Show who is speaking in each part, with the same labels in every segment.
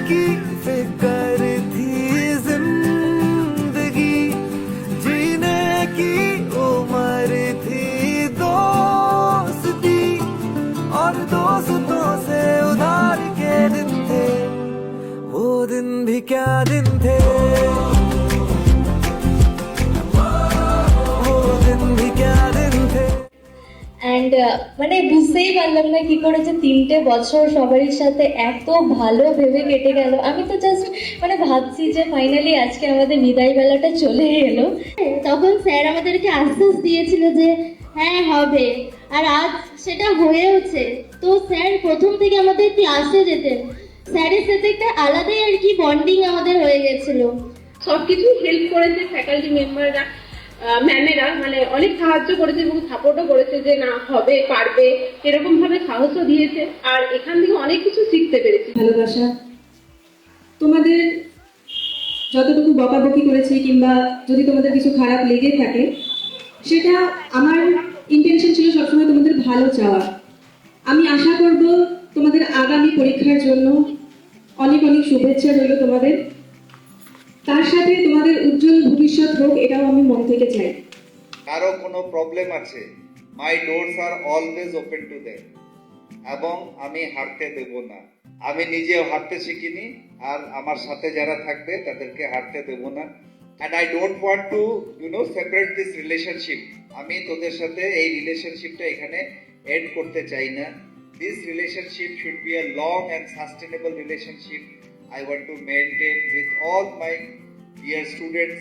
Speaker 1: की फिक्र थी जिंदगी, जीने की उम्र थी दोस्ती, और दोस्तों से उधार के दिन थे, वो दिन भी क्या दिन थे, वो दिन भी क्या दिन थे।
Speaker 2: অ্যান্ড মানে বুঝতেই পারলাম না কি করে যে 3টে বছর সবারই সাথে এত ভালো ভেবে কেটে গেল। আমি তো জাস্ট মানে ভাবছি যে ফাইনালি আজকে আমাদের বিদায় বেলাটা চলে এলো।
Speaker 3: তখন স্যার আমাদেরকে আশ্বাস দিয়েছিল যে হ্যাঁ হবে, আর আজ সেটা হয়েওছে। তো স্যার প্রথম থেকে আমাদের ক্লাসে যেতেন, স্যারের সাথে একটা আলাদাই আর কি বন্ডিং আমাদের হয়ে গেছিল।
Speaker 4: সবকিছু হেল্প করেছে ফ্যাকাল্টি মেম্বাররা, ম্যামেরা, মানে অনেক সাহায্য করেছে এবং সাপোর্টও করেছে যে না হবে পারবে, এরকম ভাবে সাহসও দিয়েছে। আর এখান থেকে অনেক কিছু শিখতে পেরেছি।
Speaker 5: ভালোবাসা, তোমাদের যতটুকু বকাবকি করেছি কিংবা যদি তোমাদের কিছু খারাপ লেগে থাকে, সেটা আমার ইন্টেনশন ছিল সবসময় তোমাদের ভালো চাওয়া। আমি আশা করব তোমাদের আগামী পরীক্ষার জন্য অনেক অনেক শুভেচ্ছা রইল তোমাদের, তার সাথে তোমাদের উজ্জ্বল ভবিষ্যৎ হোক, এটাও আমি মন থেকে চাই।
Speaker 6: কারো কোনো প্রবলেম আছে, my doors are always open to them, এবং আমি হারতে দেব না। আমি নিজেও হারতে শিখিনি, আর আমার সাথে যারা থাকবে তাদেরকে হারতে দেব না। And I don't want to separate this relationship. আমি তোদের সাথে এই রিলেশনশিপটা এখানে এন্ড করতে চাই না। This relationship should be a long and sustainable relationship I want to maintain with all my dear students,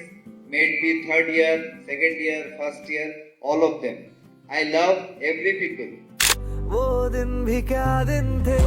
Speaker 6: may it be third year, second year, first year, all of them. I love every people.
Speaker 1: वो दिन भी क्या दिन थे।